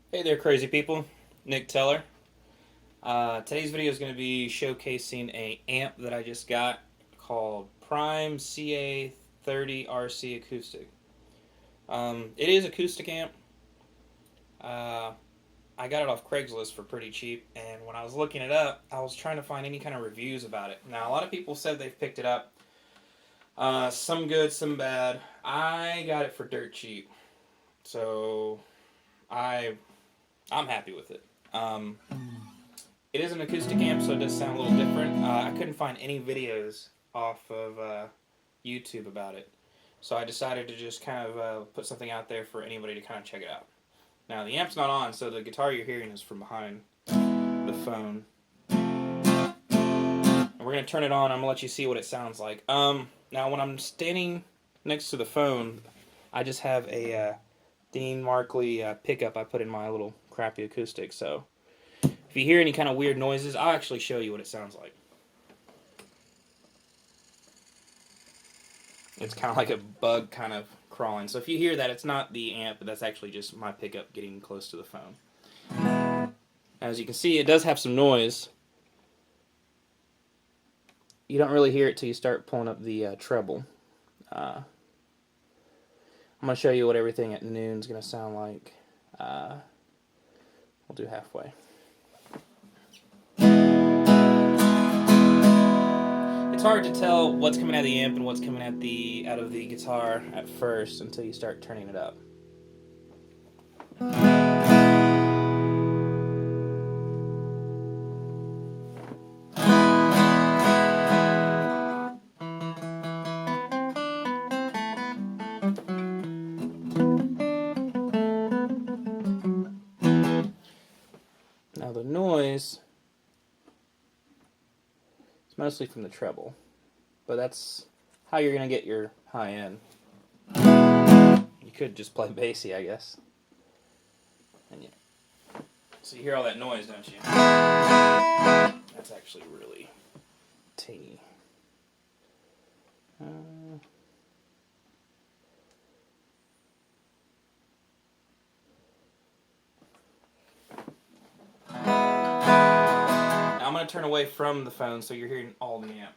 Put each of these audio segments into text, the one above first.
Hey there, crazy people. Nick Teller. Today's video is going to be showcasing a amp that I just got called Prime ca-30rc acoustic. It is acoustic amp. Uh, I got it off Craigslist for pretty cheap, and when I was looking it up, I was trying to find any kind of reviews about it. Now, a lot of people said they've picked it up. Some good, some bad. I got it for dirt cheap, so I'm happy with it. It is an acoustic amp, so it does sound a little different. I couldn't find any videos off of YouTube about it, so I decided to just kind of put something out there for anybody to kind of check it out. Now, the amp's not on, so the guitar you're hearing is from behind the phone. And we're going to turn it on. I'm going to let you see what it sounds like. Now, when I'm standing next to the phone, I just have a Dean Markley pickup I put in my little crappy acoustic, so if you hear any kind of weird noises, I'll actually show you what it sounds like. It's kind of like a bug kind of crawling. So if you hear that, it's not the amp, but that's actually just my pickup getting close to the phone. As you can see, it does have some noise. You don't really hear it till you start pulling up the treble. I'm going to show you what everything at noon is going to sound like. We'll do halfway. It's hard to tell what's coming out of the amp and what's coming out of the guitar at first until you start turning it up. Now the noise is mostly from the treble, but that's how you're going to get your high end. You could just play bassy, I guess. And yeah. So you hear all that noise, don't you? That's actually really teeny. Now I'm going to turn away from the phone so you're hearing all the amp.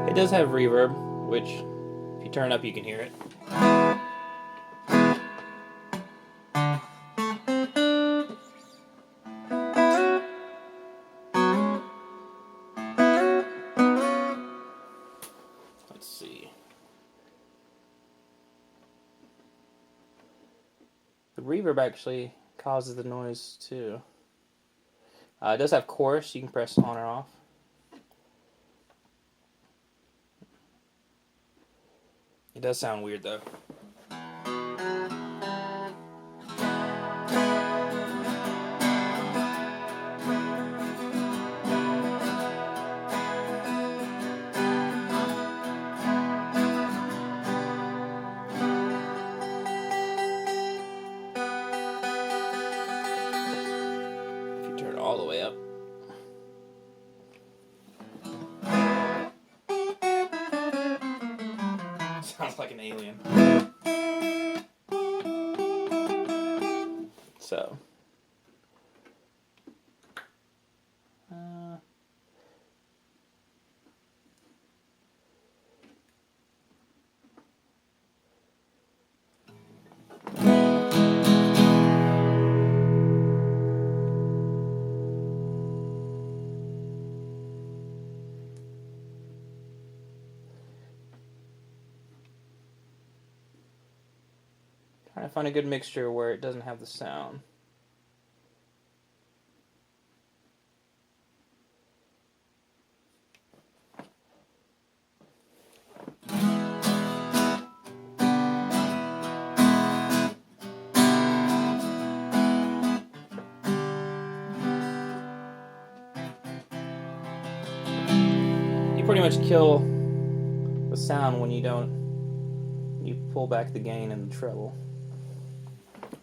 It does have reverb, which if you turn it up you can hear it. Let's see. The reverb actually causes the noise too. It does have chorus, you can press on or off. It does sound weird though. If you turn it all the way up. Sounds like an alien. So. Trying to find a good mixture where it doesn't have the sound. pretty much kill the sound when you pull back the gain and the treble.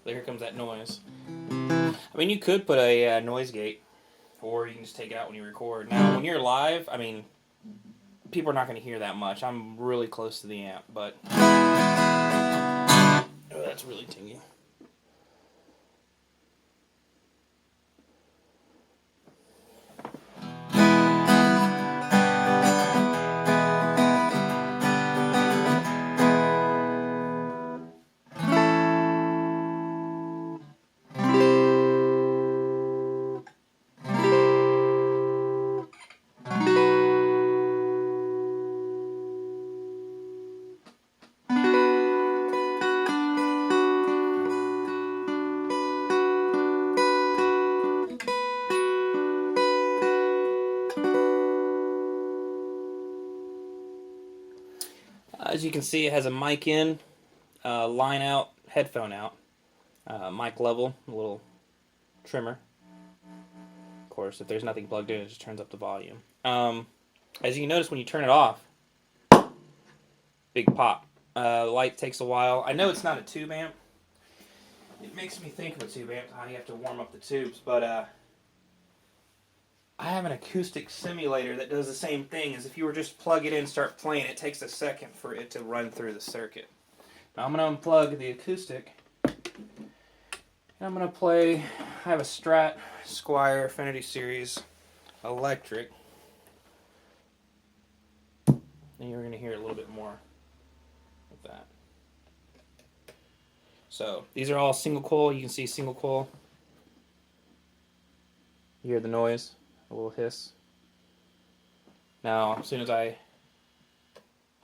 Here comes that noise. I mean, you could put a noise gate, or you can just take it out when you record. Now, when you're live, I mean, people are not going to hear that much. I'm really close to the amp, but oh, that's really tingy. As you can see, it has a mic in, line out, headphone out, mic level, a little trimmer. Of course, if there's nothing plugged in, it just turns up the volume. As you can notice, when you turn it off, big pop. The light takes a while. I know it's not a tube amp. It makes me think of a tube amp, how you have to warm up the tubes, but I have an acoustic simulator that does the same thing as if you were just plug it in and start playing. It takes a second for it to run through the circuit. Now I'm going to unplug the acoustic, and I'm going to play. I have a Strat Squire Affinity Series electric, and you're going to hear a little bit more of that. So these are all single coil. You can see single coil. You hear the noise, a little hiss. Now, as soon as I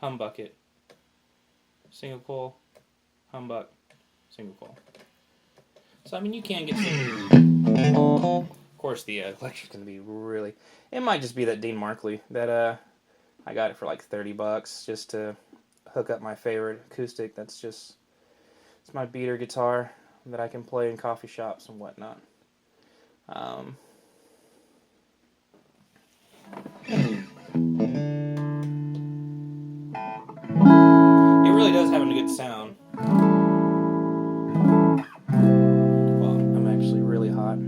humbuck it, single coil, humbuck, single coil. So I mean, you can get some. Of course, the electric's gonna be really. It might just be that Dean Markley that I got it for like $30 just to hook up my favorite acoustic. That's just it's my beater guitar that I can play in coffee shops and whatnot. It really does have a good sound. Well, I'm actually really hot.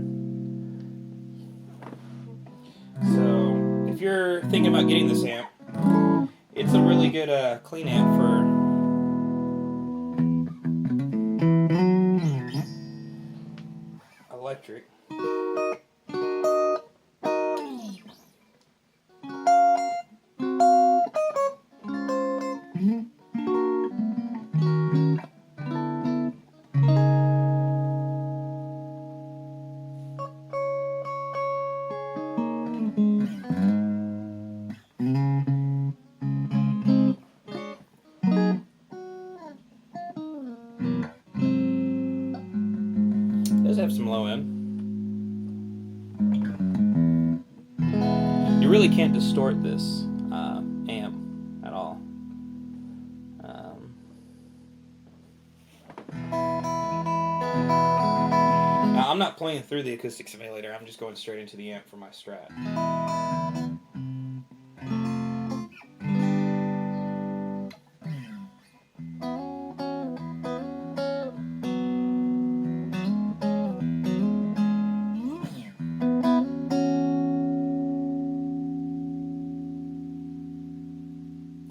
So, if you're thinking about getting this amp, it's a really good clean amp for electric. It does have some low end. You really can't distort this amp at all. Now, I'm not playing through the acoustic simulator. I'm just going straight into the amp for my Strat.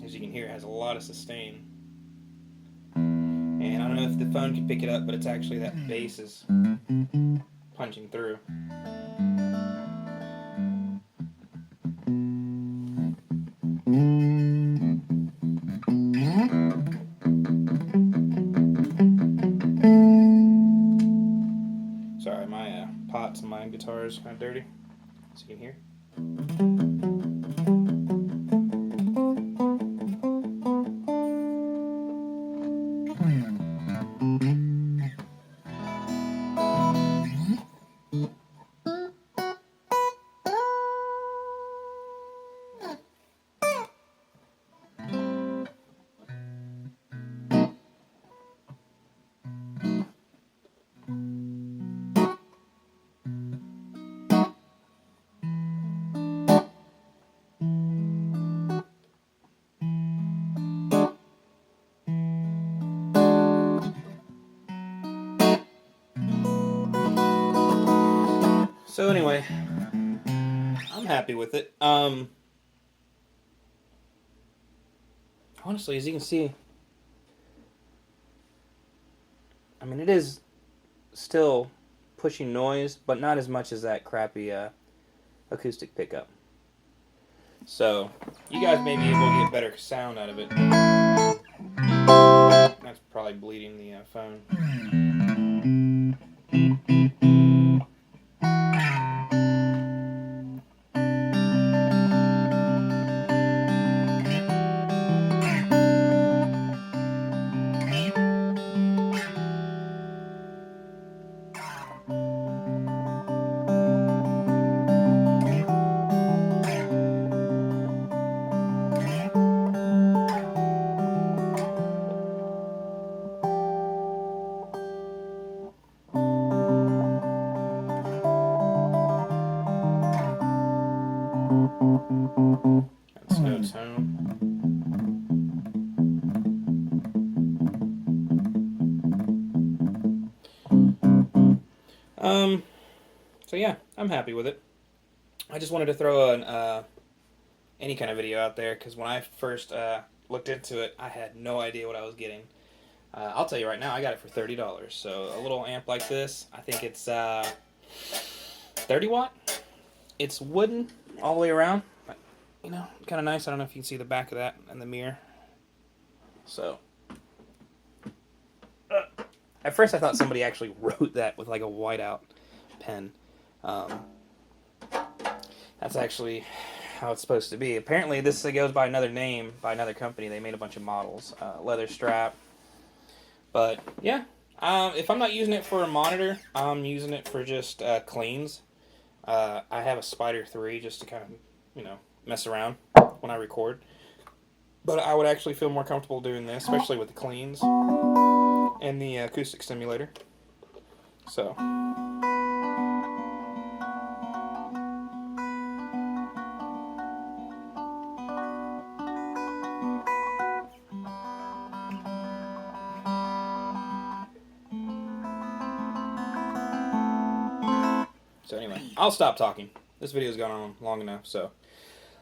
As you can hear, it has a lot of sustain. And I don't know if the phone can pick it up, but it's actually that bass is punching through. Sorry, my pots and my guitar is kind of dirty, as you can hear. So anyway, I'm happy with it. Honestly, as you can see, I mean, it is still pushing noise, but not as much as that crappy acoustic pickup. So you guys may be able to get better sound out of it. That's probably bleeding the phone. That's no tone. So yeah, I'm happy with it. I just wanted to throw an any kind of video out there because when I first looked into it, I had no idea what I was getting. I'll tell you right now, I got it for $30. So a little amp like this, I think it's 30 watt. It's wooden all the way around. You know, kind of nice. I don't know if you can see the back of that in the mirror. So, at first I thought somebody actually wrote that with like a whiteout pen. That's actually how it's supposed to be. Apparently this goes by another name, by another company. They made a bunch of models. Leather strap. But, yeah. If I'm not using it for a monitor, I'm using it for just cleans. I have a Spider 3 just to kind of, you know, mess around when I record. But I would actually feel more comfortable doing this, especially with the cleans and the acoustic simulator. So. So anyway, I'll stop talking. This video's gone on long enough, so.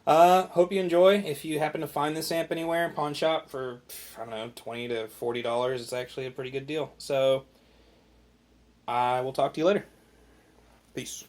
Hope you enjoy. If you happen to find this amp anywhere, pawn shop for, I don't know, $20 to $40, it's actually a pretty good deal. So, I will talk to you later. Peace.